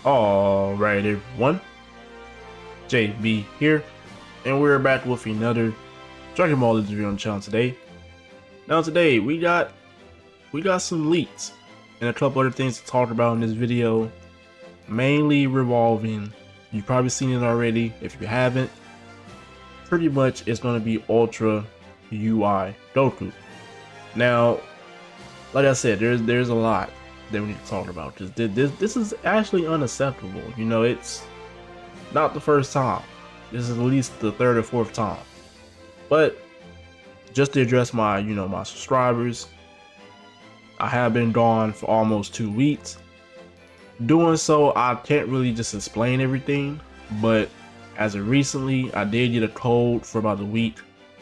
Alright everyone, JB here, and we're back with another Dragon Ball Z video on the channel today. Now today we got some leaks and a couple other things to talk about in this video, mainly revolving, you've probably seen it already. If you haven't, pretty much it's going to be Ultra UI Goku. Now, like I said, there's a lot that we need to talk about, because this is actually unacceptable. You know, it's not the first time. This is at least the third or fourth time. But just to address my my subscribers, I have been gone for almost 2 weeks. Doing so, I can't really just explain everything, but as of recently, I did get a cold for about a week,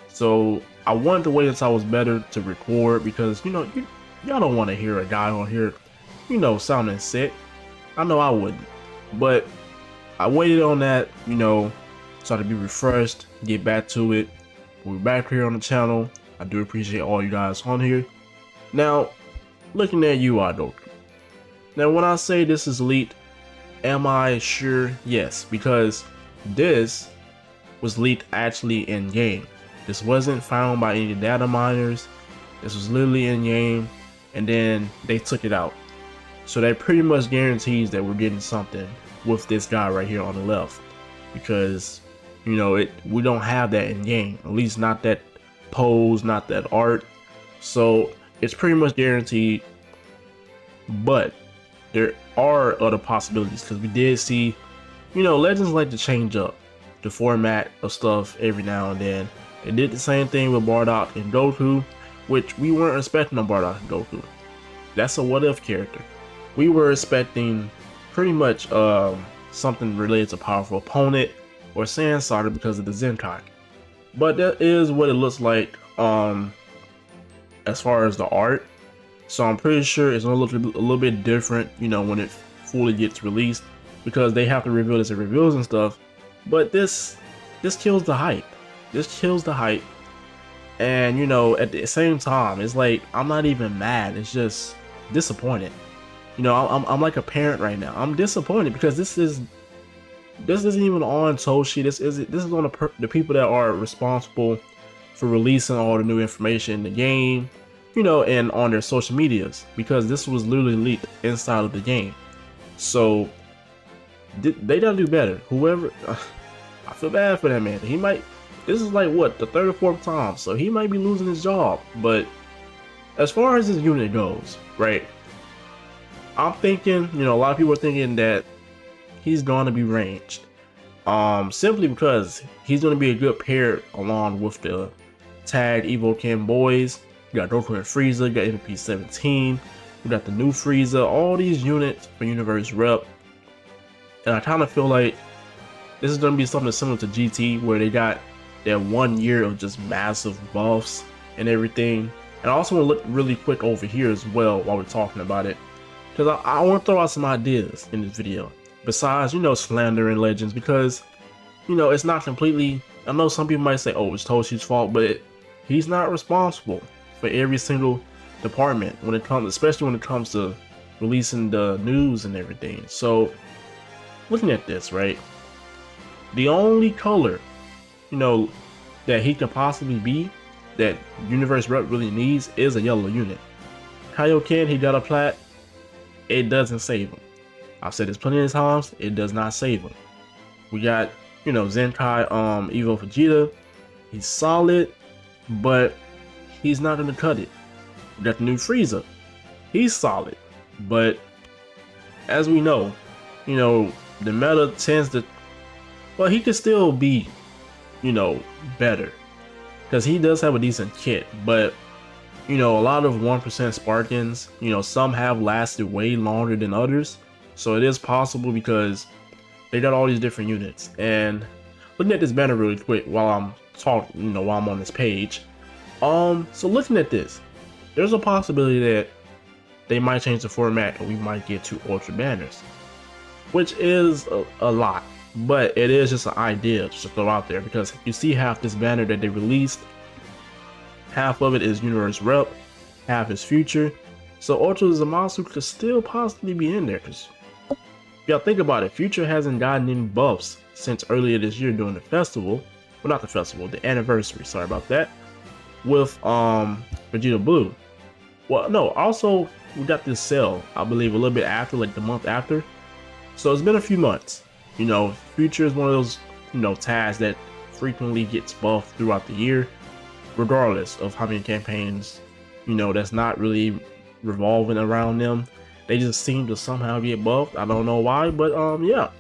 so I wanted to wait until I was better to record, because y'all don't want to hear a guy on here sounding sick. I know I wouldn't, but I waited on that, so to be refreshed, get back to it. We're back here on the channel. I do appreciate all you guys on here. Now, looking at UI Goku. Now, when I say this is leaked, am I sure? Yes, because this was leaked actually in game. This wasn't found by any data miners. This was literally in game, and then they took it out. So that pretty much guarantees that we're getting something with this guy right here on the left, because we don't have that in game, at least not that pose, not that art. So it's pretty much guaranteed, but there are other possibilities, because we did see Legends like to change up the format of stuff every now and then. They did the same thing with Bardock and Goku, which we weren't expecting on Bardock and Goku. That's a what if character. We were expecting pretty much something related to powerful opponent or Sand Starter because of the Zenkai. But that is what it looks like as far as the art. So I'm pretty sure it's gonna look a little bit different, when it fully gets released, because they have to reveal this in reveals and stuff. But this kills the hype. This kills the hype. And at the same time, it's like I'm not even mad. It's just disappointed. I'm like a parent right now. I'm disappointed because this isn't even on Toshi. This is on the people that are responsible for releasing all the new information in the game, and on their social medias, because this was literally leaked inside of the game. So they gotta do better. Whoever, I feel bad for that man. This is like what, the third or fourth time, so he might be losing his job. But as far as his unit goes, right? I'm thinking, a lot of people are thinking that he's going to be ranged, simply because he's going to be a good pair along with the tag Evo Ken boys. You got Goku and Frieza, you got MVP 17, you got the new Frieza, all these units for Universe Rep. And I kind of feel like this is going to be something similar to GT, where they got that 1 year of just massive buffs and everything. And I also want to look really quick over here as well while we're talking about it, because I want to throw out some ideas in this video, besides, slandering Legends, because, it's not completely, I know some people might say, oh, it's Toshi's fault, but he's not responsible for every single department when it comes, especially when it comes to releasing the news and everything. So, looking at this, right, the only color, that he can possibly be, that Universe Rep really needs, is a yellow unit. Kaioken, he got a plat. It doesn't save him. I've said this plenty of times, it does not save him. We got, Zenkai Evo Vegeta. He's solid, but he's not gonna cut it. We got the new Frieza. He's solid, but as we know, the meta tends to, well, he could still be, better, because he does have a decent kit, but a lot of 1% Spartans, some have lasted way longer than others. So it is possible, because they got all these different units. And looking at this banner really quick while I'm talking, while I'm on this page. So looking at this, there's a possibility that they might change the format and we might get 2 Ultra banners. which is a lot, but it is just an idea just to throw out there, because you see half this banner that they released, half of it is Universe Rep, half is Future. So Ultra Zamasu could still possibly be in there, because y'all think about it, Future hasn't gotten any buffs since earlier this year during the festival. Well, not the festival, the anniversary, sorry about that, with Vegeta Blue. Well, no, also we got this sale, I believe a little bit after, like the month after. So it's been a few months. You know, Future is one of those, you know, tags that frequently gets buffed throughout the year, regardless of how many campaigns, you know, that's not really revolving around them. They just seem to somehow get buffed. I don't know why, but yeah.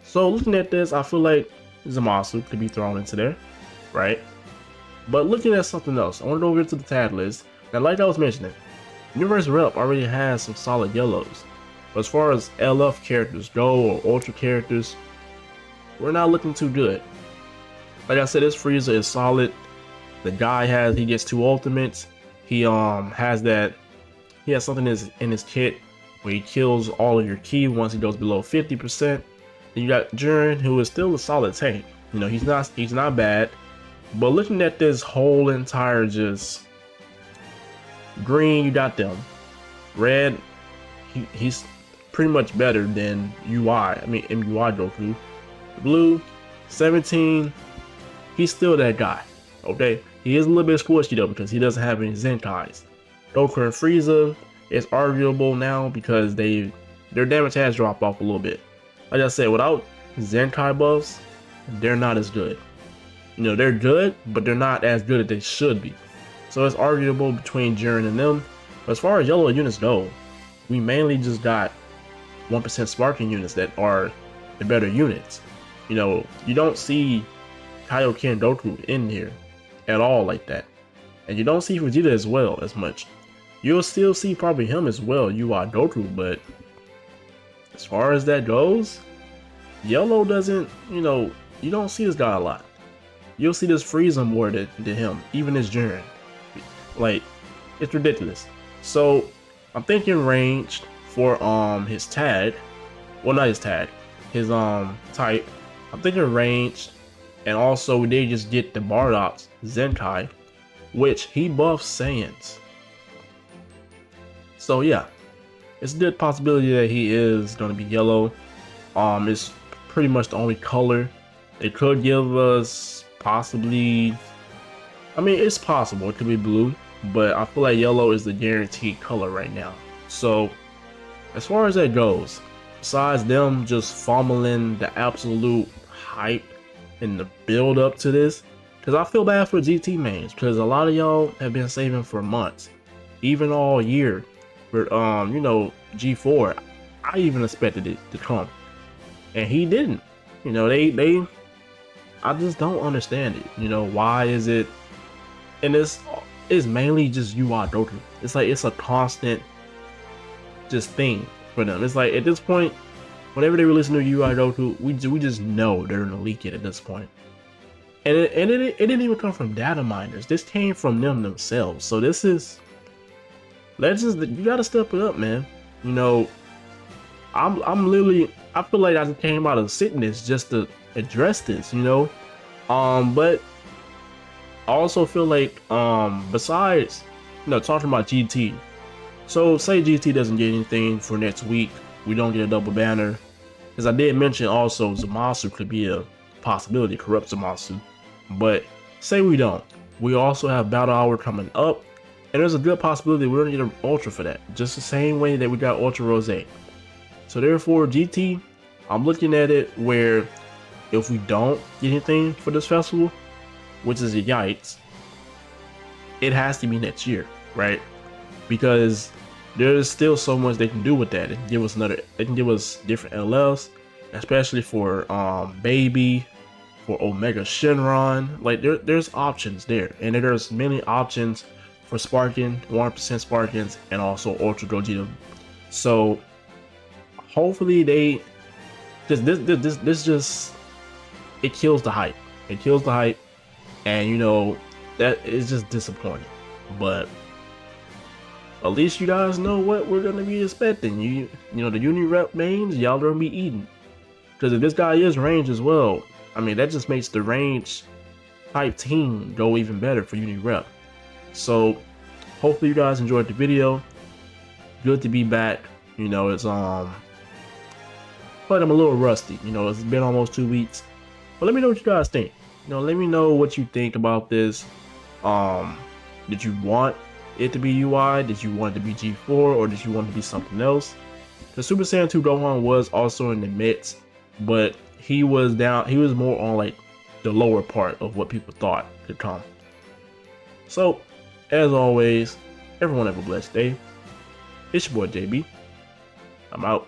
So looking at this, I feel like Zamasu could be thrown into there, right? But looking at something else, I want to go over to the tag list. Now, like I was mentioning, Universe Rep already has some solid yellows. But as far as LF characters go, or Ultra characters, we're not looking too good. Like I said, this Frieza is solid. The guy he gets 2 ultimates. He has something in his kit where he kills all of your ki once he goes below 50%. Then you got Jiren, who is still a solid tank. You know, he's not bad. But looking at this whole entire just green, you got them. Red, he's pretty much better than MUI Goku. Blue, 17, he's still that guy. Okay, he is a little bit squishy though because he doesn't have any Zenkais. Goku and Frieza is arguable now because their damage has dropped off a little bit. Like I said, without Zenkai buffs, they're not as good. You know, they're good, but they're not as good as they should be. So it's arguable between Jiren and them. But as far as yellow units go, we mainly just got 1% sparking units that are the better units. You know, you don't see Kaioken Goku in here at all like that. And you don't see Vegeta as well as much. You'll still see probably him as well, UI Goku, but as far as that goes, yellow doesn't, you know, you don't see this guy a lot. You'll see this Frieza more than him, even as Jiren. Like, it's ridiculous. So I'm thinking ranged for his tag. Well, not his tag, his type. I'm thinking ranged, and also we did just get the Bardock's Zenkai, which he buffs Saiyans. So yeah, it's a good possibility that he is going to be yellow. It's pretty much the only color. They could give us possibly, I mean, it's possible it could be blue, but I feel like yellow is the guaranteed color right now. So as far as that goes, besides them just fumbling the absolute hype and the build up to this, because I feel bad for GT mains, because a lot of y'all have been saving for months, even all year for you know, G4. I even expected it to come, and he didn't. You know, they I just don't understand it. You know, why is it? And it's mainly just UI Goku. It's like it's a constant just thing for them. It's like at this point, whenever they release a new UI Goku, we just know they're gonna leak it at this point. And it didn't even come from data miners. This came from them themselves. So this is, you gotta step it up, man. You know, I'm literally, I feel like I just came out of sickness just to address this, you know. But I also feel like besides, you know, talking about GT, so say GT doesn't get anything for next week, we don't get a double banner, because I did mention also Zamasu could be a possibility, corrupt Zamasu. But say we don't, we also have Battle Hour coming up, and there's a good possibility we're gonna get an Ultra for that, just the same way that we got Ultra Rose. So therefore GT, I'm looking at it where if we don't get anything for this festival, which is a yikes, it has to be next year, right? Because there's still so much they can do with that. They can give us different LFs, especially for Baby, for Omega Shenron. Like there's options there, and there's many options for Sparking, 1% Sparkins, and also Ultra Gogeta. So hopefully they this just, it kills the hype. It kills the hype, and you know that is just disappointing. But at least you guys know what we're gonna be expecting. You know the uni rep mains, y'all gonna be eating. Because if this guy is range as well, I mean that just makes the range type team go even better for uni rep. So hopefully you guys enjoyed the video. Good to be back. You know, it's but I'm a little rusty. You know, it's been almost 2 weeks. But let me know what you guys think. You know, let me know what you think about this. Did you want it to be UI? Did you want it to be G4, or did you want it to be something else? The Super Saiyan 2 Gohan was also in the midst, but he was down. He was more on like the lower part of what people thought could come. So, as always, everyone have a blessed day. It's your boy JB. I'm out.